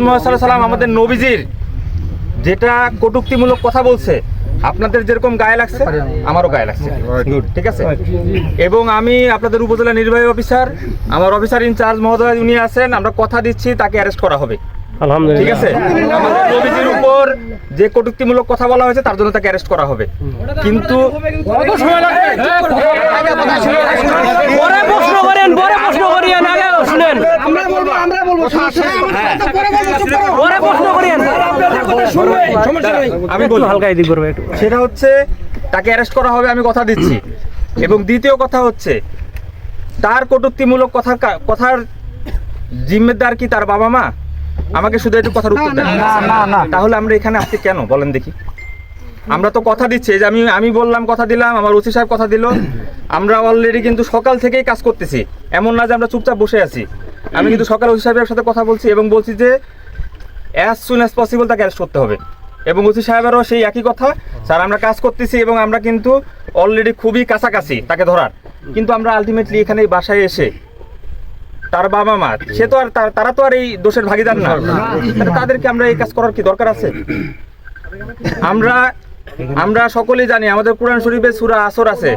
মুহাম্মদ সাল্লাল্লাহু আলাইহি আমাদের নবীজির যেটা কটূক্তিমূলক কথা বলছে, আপনাদের যেরকম গায়ে লাগছে আমারও গায়ে লাগছে, ঠিক আছে। এবং আমি আপনাদের উপজেলা নির্বাহী অফিসার, আমার অফিসার ইনচার্জ মহোদয় উনি আছেন, আমরা কথা দিচ্ছি তাকে অ্যারেস্ট করা হবে, আলহামদুলিল্লাহ, ঠিক আছে। আমাদের নবীজির উপর যে কটূক্তিমূলক কথা বলা হয়েছে তার জন্য তাকে অ্যারেস্ট করা হবে। কিন্তু আমি বলবো হালকা এদিক করবো একটু, সেটা হচ্ছে তাকে অ্যারেস্ট করা হবে, আমি কথা দিচ্ছি। এবং দ্বিতীয় কথা হচ্ছে তার কটূক্তিমূলক কথার জিম্মেদার কি তার বাবা মা? আমাকে শুধু একটু কথার উত্তর দেন। তাহলে আমরা এখানে আসছি কেন বলেন দেখি? আমরা তো কথা দিচ্ছি, যে আমি বললাম, কথা দিলাম, আমার ওসি সাহেব কথা দিল, আমরা অলরেডি কিন্তু সকাল থেকেই কাজ করতেছি, এমন না যে আমরা চুপচাপ বসে আছি। আমি কিন্তু সকাল ওসি সাহেবের সাথে কথা বলছি এবং বলছি যে অ্যাজ সুন অ্যাজ পসিবল তাকে অ্যারেস্ট করতে হবে। এবং ওসি সাহেবেরও সেই একই কথা, স্যার আমরা কাজ করতেছি এবং আমরা কিন্তু অলরেডি খুবই কাছাকাছি তাকে ধরার। কিন্তু আমরা আলটিমেটলি এখানে বাসায় এসে তার বাবা মা, সে তো আর তারা তো আর এই দোষের ভাগিদার না, তাদেরকে আমরা এই কাজ করার কি দরকার আছে? আমরা সকলেই জানি আমাদের কোরআন শরীফে সূরা আসর আছে।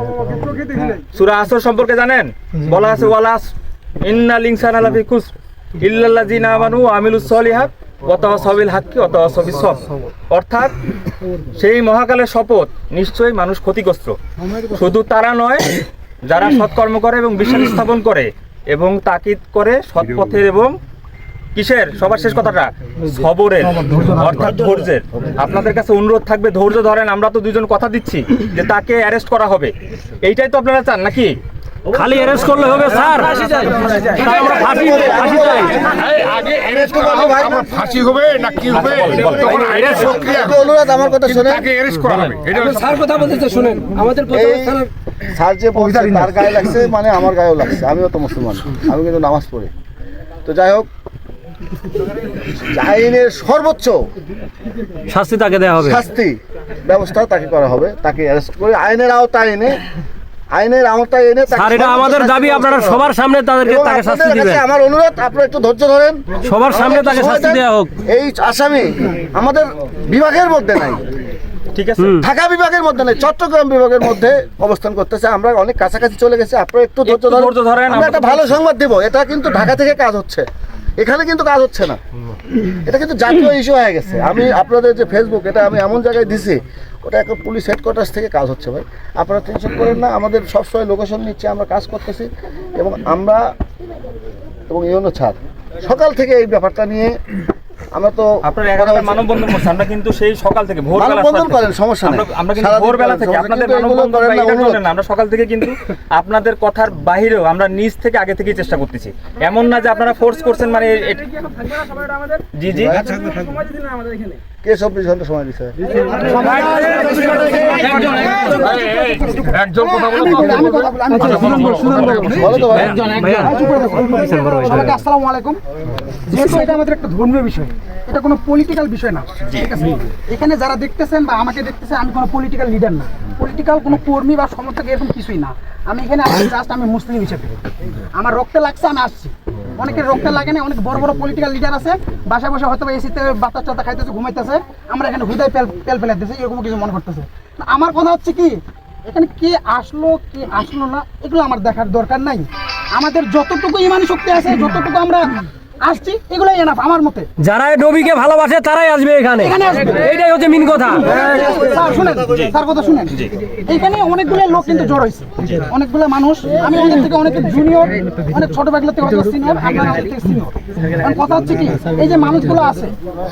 সূরা আসর সম্পর্কে জানেন? বলা আছে ওয়ালাস ইন্নাল ইনসানা লাফি খুসর ইল্লাল্লাযিনা আমানু ওয়া আমিলুস সলিহাত ওয়া তাওয়াসাউ বিল হাক্কি ওয়া তাওয়াসাউ বিস সবর। অর্থাৎ সেই মহাকালের শপথ, নিশ্চয়ই মানুষ ক্ষতিগ্রস্ত। শুধু তারা নয়, যারা সৎকর্ম করে এবং বিশ্বাস স্থাপন করে এবং তাকিদ করে সৎ পথের এবং কিসের, সবার শেষ কথাটা সবরের, অর্থাৎ ধৈর্যের। আপনাদের কাছে অনুরোধ থাকবে ধৈর্য ধরেন। আমরা তো দুজন কথা দিচ্ছি যে তাকে অ্যারেস্ট করা হবে, এইটাই তো আপনারা চান নাকি? খালি অ্যারেস্ট করলে হবে স্যার? আমরা ফাঁসি চাই। আগে অ্যারেস্ট করা হবে, আমার ফাঁসি হবে না কি হবে? তখন অ্যারেস্ট প্রক্রিয়া অনুরোধ, আমার কথা শুনেন, আগে অ্যারেস্ট করা হবে। এটা স্যার কথা বলতেছে শুনেন, আমাদের স্যার যে বলছে তার গায়ে লাগছে মানে আমার গায়েও লাগছে, আমিও তো মুসলমান, আমি কিন্তু নামাজ পড়ি। তো যাই হোক, আইনের সর্বোচ্চ শাস্তি তাকে দেওয়া হবে, শাস্তি ব্যবস্থা তাকে করা হবে, তাকে অ্যারেস্ট করে আইনের আওতায় এনে স্যার এটা আমাদের দাবি, আপনারা সবার সামনে তাকে শাস্তি দিবেন। আমার অনুরোধ, আপনারা একটু ধৈর্য ধরেন, সবার সামনে তাকে শাস্তি দেওয়া হোক। এই আসামি আমাদের বিভাগের মধ্যে নাই, ঠিক আছে, ঢাকা বিভাগের মধ্যে নেই, চট্টগ্রাম বিভাগের মধ্যে অবস্থান করতেছে। আমরা অনেক কাছাকাছি চলে গেছি, আপনারা একটু ধৈর্য ধরেন। আমরা একটা ভালো সংবাদ দেব, এটা কিন্তু ঢাকা থেকে কাজ হচ্ছে, এখানে কিন্তু কাজ হচ্ছে না, এটা কিন্তু জাতীয় ইস্যু হয়ে গেছে। আমি আপনাদের যে ফেসবুক, এটা আমি এমন জায়গায় দিছি, ওটা একটা পুলিশ হেডকোয়ার্টার্স থেকে কাজ হচ্ছে। ভাই আপনারা টেনশন করেন না, আমাদের সবসময় লোকেশন নিচ্ছে, আমরা কাজ করতেছি। এবং আমরা এবং ইউনো ছাড় সকাল থেকে এই ব্যাপারটা নিয়ে আমরা তো আপনারা 11টা মানববন্ধন করছেন, আমরা কিন্তু সেই সকাল থেকে ভোরবেলা মানববন্ধন করেন, সমস্যা নেই, আমরা কিন্তু ভোরবেলা থেকে আপনাদের মানববন্ধন করেন না, আমরা সকাল থেকে কিন্তু আপনাদের কথার বাহিরেও আমরা নিজ থেকে আগে থেকেই চেষ্টা করতেছি। এমন না যে আপনারা ফোর্স করছেন, মানে জি জি কে 24 ঘন্টা সময় দিচ্ছে? একজন কথা বলো। আসসালামু আলাইকুম। যেহেতু এটা আমাদের একটা ধর্মীয় বিষয়, এটা কোনো পলিটিক্যাল বিষয় না, ঠিক আছে। এখানে যারা দেখতেছেন বা আমাকে দেখতেছেন, আমি কোনো পলিটিক্যাল লিডার না, পলিটিক্যাল কোনো কর্মী বা সমর্থক এরকম কিছুই না। আমি এখানে আসছি জাস্ট আমি মুসলিম হিসেবে, আমার রক্তে লাগছে, আমি আসছি। অনেকের রক্তে লাগে না, অনেক বড় বড় পলিটিক্যাল লিডার আছে, বাসায় বসে হয়তো এসিতে বাতাস চাতা খাইতেছে, ঘুমাইতেছে, আমরা এখানে হুদায় পেল ফেলাইতেছি, এরকম কিছু মনে করতেছে। আমার কথা হচ্ছে কি, এখানে কে আসলো কে আসলো না এগুলো আমার দেখার দরকার নাই। আমাদের যতটুকু ইমানি শক্তি আছে, যতটুকু আমরা আসছি, এগুলাই এনাফ আমার মতে। যারা নবীকে ভালোবাসে তারাই আসবে এখানে, এইটাই হচ্ছে মেন কথা। স্যার শুনেন, স্যার কথা শুনেন, এখানে অনেকগুলো লোক কিন্তু জড় হয়েছে, অনেকগুলো মানুষ। আমি আমাদের থেকে অনেক জুনিয়র, অনেক ছোট ব্যাগগুলো থেকে সিনিয়র, আপনারা আমাদের থেকে সিনিয়র। কথা হচ্ছে কি, এই যে মানুষগুলো আছে,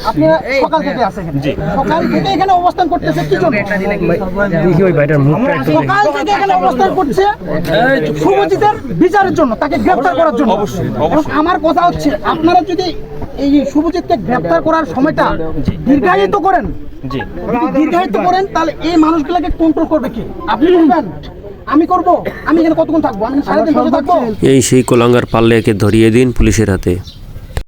আপনারা সকাল থেকে আছে এখানে, সকাল থেকে এখানে অবস্থান করতেছে কি জন্য? সকাল থেকে এখানে অবস্থান করছে শুভজিতের বিচারের জন্য, তাকে গ্রেফতার করার জন্য। আমার কথা হচ্ছে, আপনারা যদি এই শুভজিৎকে গ্রেফতার করার সময়টা দীর্ঘায়িত করেন, তাহলে এই মানুষগুলোকে কন্ট্রোল করবে কি? আপনি করবেন? আমি করব? আমি এখানে কতক্ষণ থাকবো? আমি সারাদিন বসে থাকবো? এই সেই কোলাঙ্গার পাল্লে একে ধরিয়ে দিন পুলিশের হাতে।